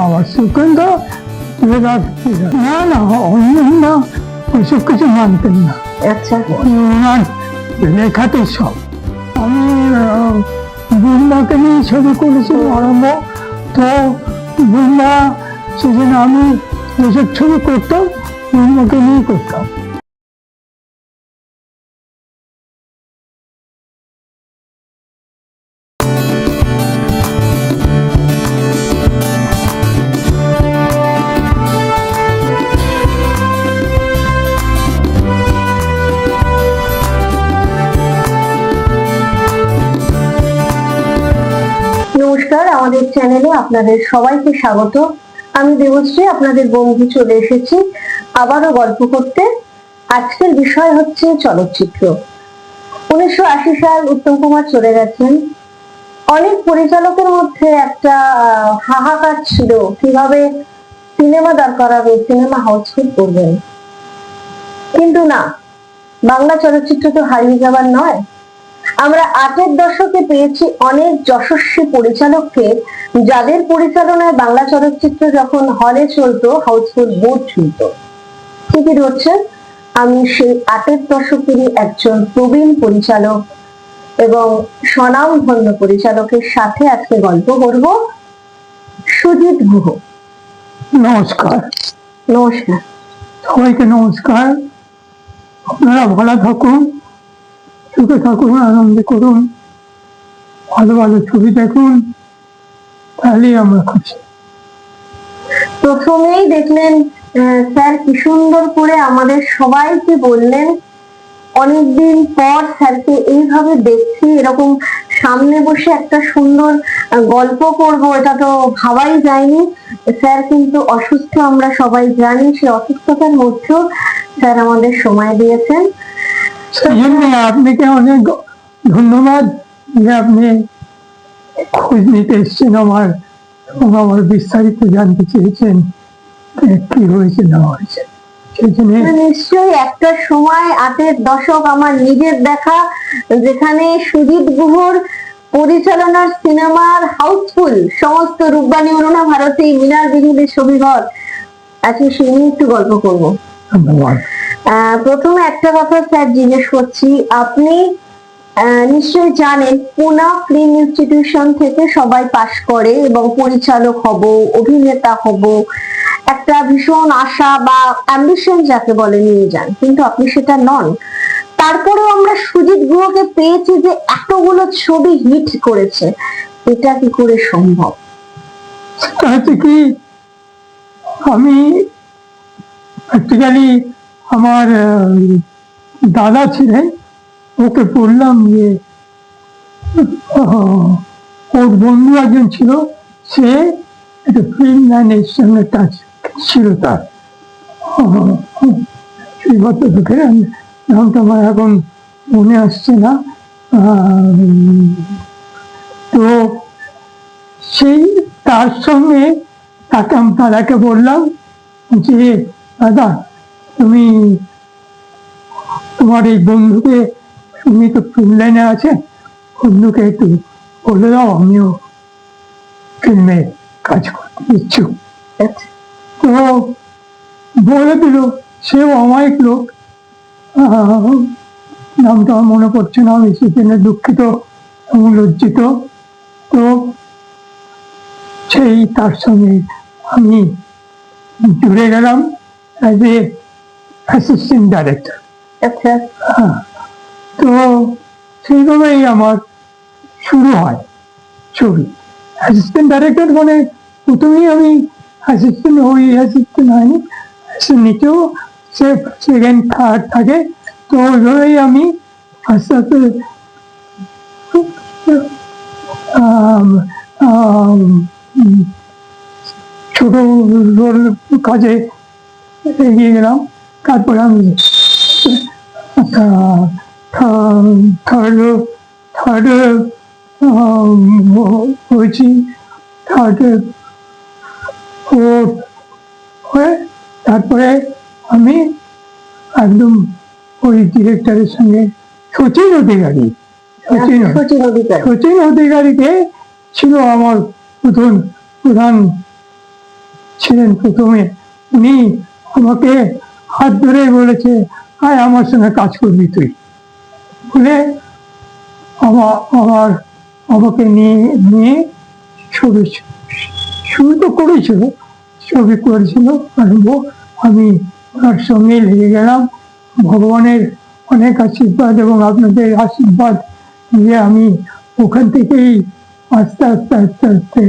আমার সুগন্ধ না না অন্য ওইসব কিছু মানতেন না। আচ্ছা, ওনার লেখাতে সব আমি বুম্বাকে নিয়ে ছবি করেছিলাম আরম্ভ। তো বুম্বা সেদিন আমি যেসব ছবি করতাম বুম্বাকে নিয়ে করতাম। নমস্কার, আমাদের চ্যানেলে আপনাদের সবাইকে স্বাগত। আমি দেবশ্রী, আপনাদের বন্ধু, চলে এসেছি আবারও গল্প করতে। আজকের বিষয় হচ্ছে চলচ্চিত্র। 1980 সাল উত্তম কুমার চলে গেছেন। অনেক পরিচালকের মধ্যে একটা হাহাকার ছিল কিভাবে সিনেমা দাঁড় করাবে, সিনেমা হাউসফুল করবেন। কিন্তু না, বাংলা চলচ্চিত্র তো হারিয়ে যাবার নয়। আমরা 80 দশকে পেয়েছি অনেক যশস্বী পরিচালককে, যাদের পরিচালনায় বাংলা চলচ্চিত্র যখন হলে চলতো হাউসফুল বোর্ড ছিল। ঠিকই ধরছে, আমি সেই 80 দশকেরই একজন প্রবীণ পরিচালক এবং স্বনামধন্য পরিচালকের সাথে আজকে গল্প করব। সুজিত গুহ। নমস্কার। নমস্কার সবাইকে নমস্কার। আপনারা ভালো থাকুন, সুখে থাকুন, আনন্দে করুন, ভালো ভালো ছবি দেখুন, তাহলেই আমরা খুশি। প্রথমেই দেখলেন স্যার কি সুন্দর করে আমাদের সবাইকে বললেন। অনেকদিন পর স্যারকে এইভাবে দেখছি, এরকম সামনে বসে একটা সুন্দর গল্প করব এটা তো ভাবাই যায়নি। স্যার কিন্তু অসুস্থ, আমরা সবাই জানি। সে অসুস্থতার মধ্যেও স্যার আমাদের সময় দিয়েছেন। সেই জন্য আপনাকে অনেক ধন্যবাদ যে আপনি খোঁজ নিতে এসছেন আমার এবং আমার বিস্তারিত জানতে চেয়েছেন কি হয়েছে না হয়েছে। নিশ্চয়ই একটা সময় 80 দশক আমার নিজের দেখা, যেখানে সুজিত গুহর পরিচালনার সিনেমার হাউসফুল সমস্ত রূপবাণী অরুণা ভারতী মিনার বিহিদের ছবিঘর। আজকে সেই নিয়ে একটু গল্প করবো। ধন্যবাদ। প্রথমে একটা কথা স্যার জিজ্ঞেস করছি, আপনি নিশ্চয়ই জানেন পুনা ফিল্ম ইনস্টিটিউশন থেকে সবাই পাশ করে এবং পরিচালক হব, অভিনেতা হব, একটা ভীষণ আশা বা অ্যাম্বিশন যাকে বলে নিয়ে যান, কিন্তু আপনি সেটা নন। তারপরেও আমরা সুজিত গুহকে পেয়েছি যে এতগুলো ছবি হিট করেছে। এটা কি করে সম্ভব? তাতে কি আমি প্র্যাকটিক্যালি আমার দাদা ছিলেন, ওকে বললাম যে ওর বন্ধু একজন ছিল, সে একটা ফিল্ম লাইনের সঙ্গে টাচ ছিল তার। সেই ভদ্রলোকের নামটা আমার এখন মনে আসছে না। তো সেই তার সঙ্গে দাদাকে বললাম যে দাদা, তুমি তোমার এই বন্ধুকে, তুমি তো ফিল্ম লাইনে আছে, বন্ধুকে একটু বলে দাও আমিও ফিল্মে কাজ করতে ইচ্ছুক। তো বলে দিল, সেও অমায়িক লোক, নামটা মনে পড়ছে না, আমি সেজন্য দুঃখিত এবং লজ্জিত। তো সেই তার সঙ্গে আমি জুড়ে গেলাম অ্যাজ এ অ্যাসিস্ট্যান্ট ডাইরেক্টর। তো সেইভাবেই আমার শুরু হয় ছবি। অ্যাসিস্ট্যান্ট ডাইরেক্টর মানে প্রথমেই আমি অ্যাসিস্ট্যান্ট হই, অ্যাসিস্ট্যান্ট হয়নি, নিচেও সে সেকেন্ড থার্ড থাকে। তো ওইভাবেই আমি আস্তে আস্তে ছোট রোল কাজে এগিয়ে গেলাম। তারপরে আমি থার্ড হয়েছি, থার্ডে ফোর্থ হয়ে তারপরে আমি একদম ওই ডিরেক্টরের সঙ্গে শচীন অধিকারীকে ছিল আমার প্রধান ছিলেন প্রথমে, উনি আমাকে হাত ধরে বলেছে, আয় আমার সঙ্গে কাজ করবি তুই, বলে আমার আমাকে নিয়ে নিয়ে ছবি শুরু তো করেছিল, ছবি করেছিল আরম্ভ। আমি ওনার সঙ্গে লেগে গেলাম। ভগবানের অনেক আশীর্বাদ এবং আপনাদের আশীর্বাদ নিয়ে আমি ওখান থেকেই আস্তে আস্তে আস্তে আস্তে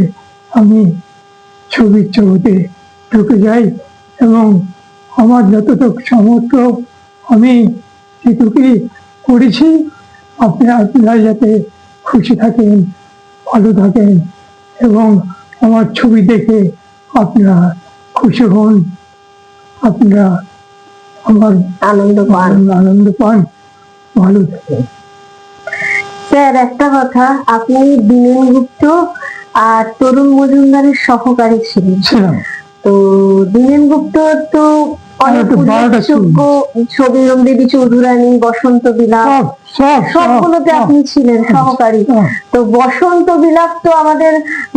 আমি ছবির জগতে ঢুকে যাই এবং আমার যতটুকু সামর্থ্য আমি সেটুকুই করেছি। আপনারা যাতে খুশি থাকেন, ভালো থাকেন এবং আমার ছবি দেখে আপনারা খুশি হন, আপনারা আমার আনন্দ পান, ভালো থাকেন। স্যার একটা কথা, আপনি দীনেন গুপ্ত আর তরুণ মজুমদারের সহকারী ছিলেন। তো দীনেন গুপ্ত তো অনেক উল্লেখযোগ্য ছবি, দেবী চৌধুরানী, বসন্ত বিলাপ, সবগুলোতে আপনি ছিলেন সহকারী। তো বসন্ত বিলাপ তো আমাদের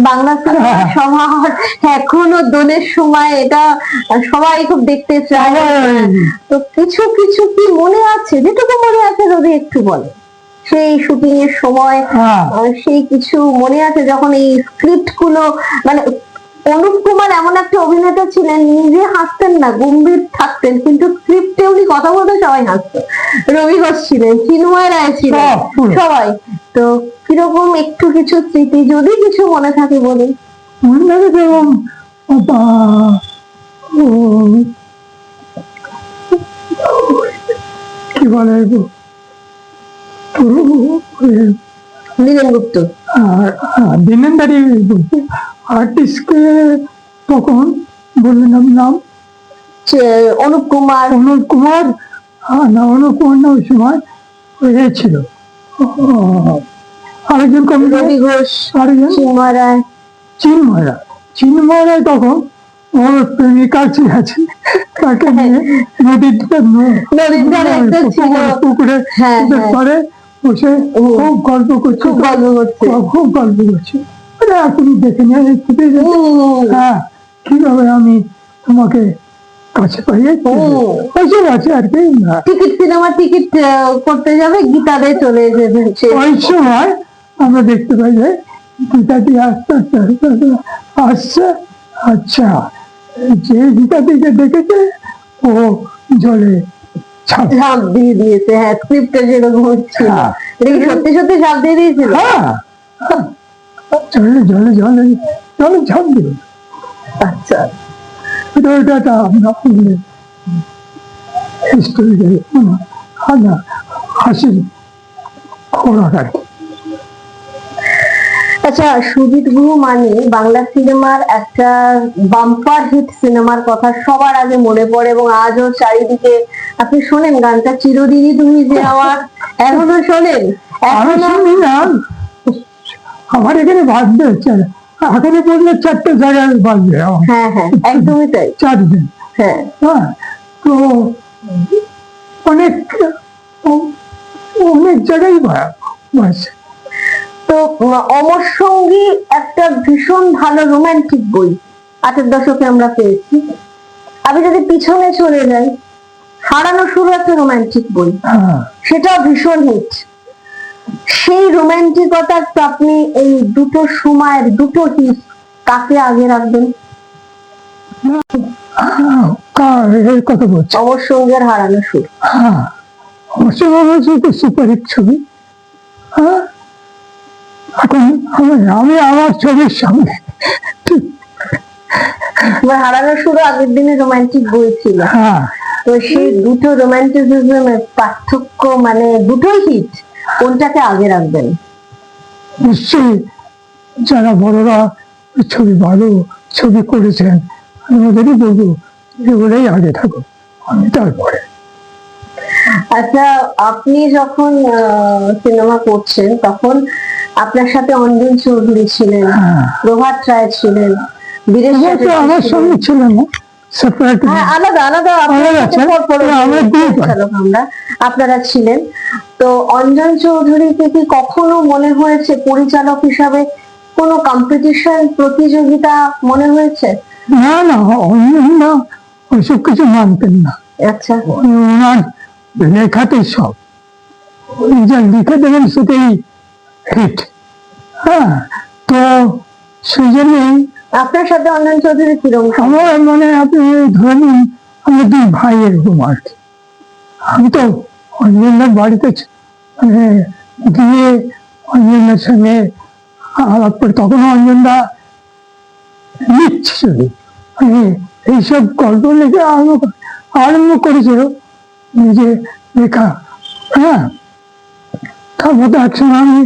বাংলা সিনেমার সমাহার, এখনো দোলের সময় এটা সবাই খুব দেখতে চায়। তো কিছু কিছু কি মনে আছে, যেটুকু মনে আছে যদি একটু বলে, সেই শুটিং এর সময় সেই কিছু মনে আছে যখন এই স্ক্রিপ্ট গুলো, মানে অনুপ কুমার এমন একটা অভিনেতা ছিলেন, নিজে হাসতেন না, গম্ভীর থাকতেন, কিন্তু স্ক্রিপ্টে উনি কথা বলতে সবাই হাসতো। রবি ঘোষ ছিলেন, চিন্ময় রায় ছিলেন, সবাই। তো কিরকম একটু কিছু স্মৃতি যদি কিছু মনে থাকে বলুন। মনে থাকে যেমন কি বলে দীনেন গুপ্ত, দীনেন্দারি আর্টিস্টকে তখন বললেন নাম অনুপ কুমার। অনুপ কুমার না, অনুপ কুমার না, ওই সময় ছিল আরেকজন রবি ঘোষ, আরেকজন চিন্ময় রায় তখন ওর প্রেমিকা আছে, তাকে নিয়ে নদীর পুকুরে পরে বসে খুব গল্প করছে, খুব গল্প করছে। এখনই দেখে নিয়ে হ্যাঁ, কিভাবে আমি তোমাকে কাছে পাইয়ে ওইসব আছে আর কি। টিকিট, সিনেমা টিকিট করতে যাবে, গীতাতে চলে এসেছে। ওই সময় আমরা দেখতে পাই যে গীতাটি আস্তে আস্তে আস্তে আস্তে আসছে। আচ্ছা, যে গীতাটিকে দেখেছে ও জলে ঝাঁপ দিয়ে দিয়েছে। হ্যাঁ, স্ক্রিপ্টে যেরকম হচ্ছিল, সত্যি সত্যি ঝাঁপ দিয়ে দিয়েছিল। জলে জলে জলে জলে ঝাঁপ দিয়ে। আচ্ছা, এটা আমরা হাসির খোরাক আর কি। আচ্ছা, সুজিত গুহ মানে বাংলা সিনেমার একটা বাম্পার হিট সিনেমার কথা সবার আগে মনে পড়ে এবং আজও চারিদিকে। আপনি শোনেন গানটা, চিরদিনই তুমি যে আমার, এখনো শোনেন? আমার এখানে বাজবে, এখানে বললে 4টে জায়গায় বাজবে। হ্যাঁ হ্যাঁ, একদমই তাই, 4 দিন। হ্যাঁ, তো অনেক অনেক জায়গায় বাজছে। তো অমর সঙ্গী একটা ভীষণ ভালো রোমান্টিক বই 8-এর দশকে আমরা পেয়েছি। আমি যদি পিছনে চলে যাই, হারানো সুর একটা রোমান্টিক বই, সেটাও ভীষণ হিট। সেই রোমান্টিকতার আপনি এই দুটো সময়ের দুটো হিট কাকে আগে রাখবেন? কথা বলছি অমর সঙ্গীর হারানো সুর। সুপারহিট ছবি। এখন আমি আমার ছবির সামনে হারানো সুর আগের দিনে রোমান্টিক বই ছিল। তো সেই দুটো রোমান্টিসিজমের পার্থক্য, মানে দুটোই হিট, কোনটাকে আগে রাখবেন? নিশ্চয়ই যারা বড়রা ছবি ভালো ছবি করেছেন আমি ওদেরই বলবো এগুলোই আগে থাকো, আমি তারপরে। আচ্ছা, আপনি যখন সিনেমা করছেন তখন আপনার সাথে অঞ্জন চৌধুরী ছিলেন, প্রভাত রায় ছিলেন, আমার সঙ্গে ছিলেন না, আলাদা আলাদা আপনারা ছিলেন। তো অঞ্জন চৌধুরীকে কি কখনো মনে হয়েছে পরিচালক হিসাবে কোনো কম্পিটিশন, প্রতিযোগিতা মনে হয়েছে? না না, অঞ্জনদা ওইসব কিছু মানতেন না। আচ্ছা, ওনার লেখাতে সব, উনি যা লিখে দেবেন সেটাই হিট। হ্যাঁ, তো সেই জন্যই আপনার সাথে অঞ্জন চৌধুরী কিরকম? আমার মানে আপনি ধরে নিন আমরা দুই ভাই এরকম আর কি। আমি তো অঞ্জনদার বাড়িতে মানে গিয়ে অঞ্জনদার সঙ্গে আলাপ করে, তখন অঞ্জনদা লিখছিল, মানে এইসব গল্প লিখে আরম্ভ করেছিল নিজে লেখা। হ্যাঁ, তারপর তো একসময় আমি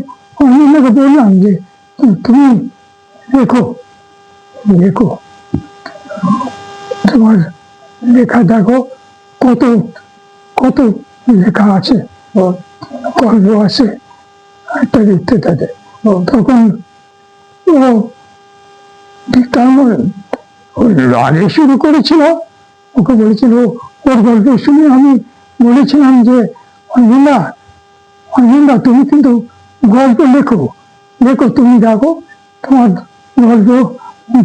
অঞ্জনদাকে বললাম যে তুমি লেখো লেখো, তোমার লেখা দেখো কত কত লেখা আছে, গল্প আছে ইত্যাদি ইত্যাদি। তখন ও তেমন ওই আগে শুরু করেছিল, ওকে বলেছিল, ওর গল্প শুনে আমি বলেছিলাম যে অঞ্জনদা অঞ্জনদা তুমি কিন্তু গল্প লেখো লেখো, তুমি দেখো তোমার গল্প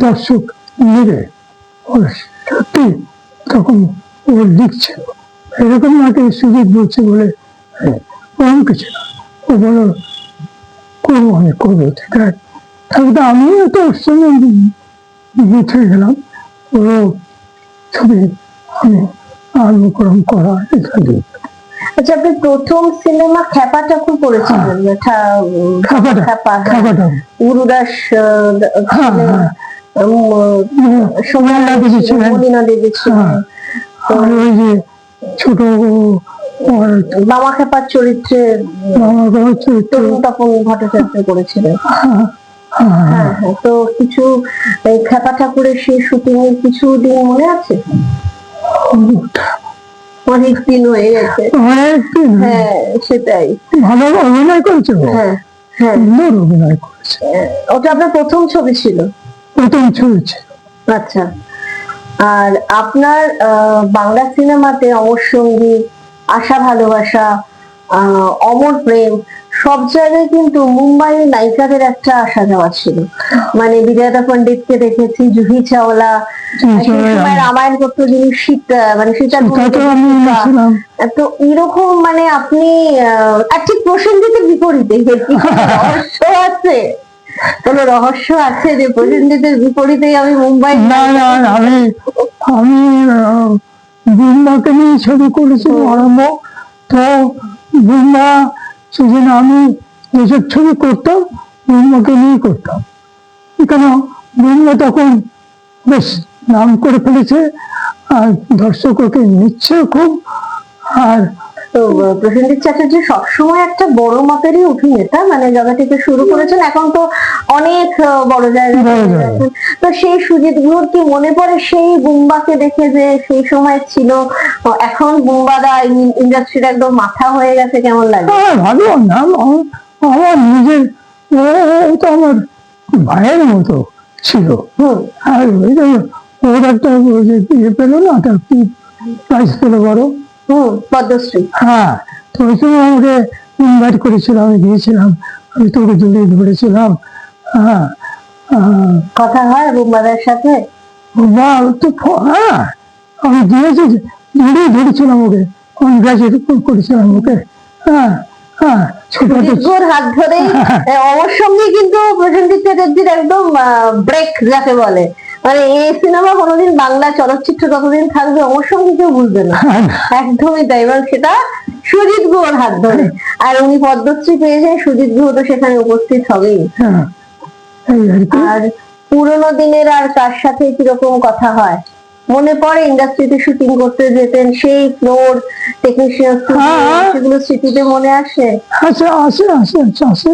দর্শক নেবে। ওর সত্যি তখন ও লিখছিল এরকম নাকি সুযোগ বলছে বলে ওরকম কিছু না। ও বলো করবো, আমি করবো, ঠিক আছে। তারপরে তো আমিও তো ওর সঙ্গে উঠে গেলাম, ওরও ছবি আমি অনুকরণ করা ইত্যাদি। আচ্ছা, আপনি প্রথম সিনেমা খ্যাপা ঠাকুর করেছিলেন? খাবারটা গুরুদাস সোমনাথ দেবী ছিলেন, মনিনা দেবী ছিলেন, আর ওই যে ছোট মামা খ্যাপার চরিত্রে তরুণ তপন ভট্টাচার্য করেছিলেন। হ্যাঁ, তো কিছু খ্যাপা ঠাকুরের সেই শুটিং এর কিছু দিন মনে আছে? অনেক দিন হয়ে গেছে। হ্যাঁ, সেটাই। ভালো অভিনয় করেছে, হ্যাঁ হ্যাঁ, সুন্দর অভিনয় করেছে। ওটা আপনার প্রথম ছবি ছিল? প্রথম ছবি ছিল। আচ্ছা, আর আপনার বাংলা সিনেমাতে অমর সঙ্গী, আশা ভালোবাসা, অমর প্রেম, সব জায়গায় কিন্তু মুম্বাইয়ের নায়িকাদের একটা আসা যাওয়া ছিল। মানে বিজয়তা পন্ডিতকে দেখেছি, জুহি চাওলা, রামায়ণ করতো যিনি সীতা, মানে সীতা। তো এরকম মানে আপনি ঠিক প্রসেনজিতের বিপরীতে রহস্য আছে, কোন রহস্য আছে যে প্রসেনজিতের বিপরীতে আমি মুম্বাই? না না, আমি বুম্বাকে নিয়ে ছবি করেছি আরম্ভ। তো বুম্বা সেজন্য আমি যেসব ছবি করতাম বুম্বাকে নিয়ে করতাম, কেন বুম্বা তখন বেশ নাম করে ফেলেছে আর দর্শক ওকে নিচ্ছে খুব। আর তো প্রসেনজিৎ চ্যাটার্জি সবসময় একটা বড় মাপেরই অভিনেতা, মানে জগা থেকে শুরু করেছেন, এখন তো অনেক বড় জায়গায়। তো সেই সুজিত গুহর কি মনে পড়ে সেই বুম্বাকে দেখে যে সেই সময় ছিল, এখন বুম্বাদা ইন্ডাস্ট্রির একদম মাথা হয়ে গেছে, কেমন লাগে? ভালো নাম, আমার নিজের, ও তো আমার ভাইয়ের মতো ছিল। আর ওর একটা ইয়ে পেলো না, তার কি প্রাইজ পেলো বড়, পদ্মশ্রী। হ্যাঁ, তো ওই সময় আমাকে ইনভাইট করেছিল, আমি গিয়েছিলাম, আমি তোকে জড়িয়ে ধরেছিলাম। হ্যাঁ, কথা হয় বুম্বাদার সাথে? হ্যাঁ, আমি গিয়েছি, জড়িয়ে ধরেছিলাম ওকে, কনগ্রাচুলেট করেছিলাম ওকে। হ্যাঁ হ্যাঁ, ছোট হাত ধরে। অমর সঙ্গী কিন্তু প্রসেনজিৎ চ্যাটার্জির একদম ব্রেক যাকে বলে, মানে এই সিনেমা কোনোদিন বাংলা চলচ্চিত্র ততদিন থাকবে অমর সঙ্গী কেউ বুঝবে না, একদমই তাই। এবং সেটা সুজিত গুহর হাত ধরে, আর উনি পদ্মশ্রী পেয়েছেন, সুজিত গুহ তো সেখানে উপস্থিত হবেই। আর পুরোনো দিনের আর কার সাথে কিরকম কথা হয় মনে পড়ে? ইন্ডাস্ট্রিতে শুটিং করতে যেতেন, সেই ফ্লোর টেকনিশিয়ান, সেগুলো স্মৃতিতে মনে আসে? আসে আসে আসে আসে।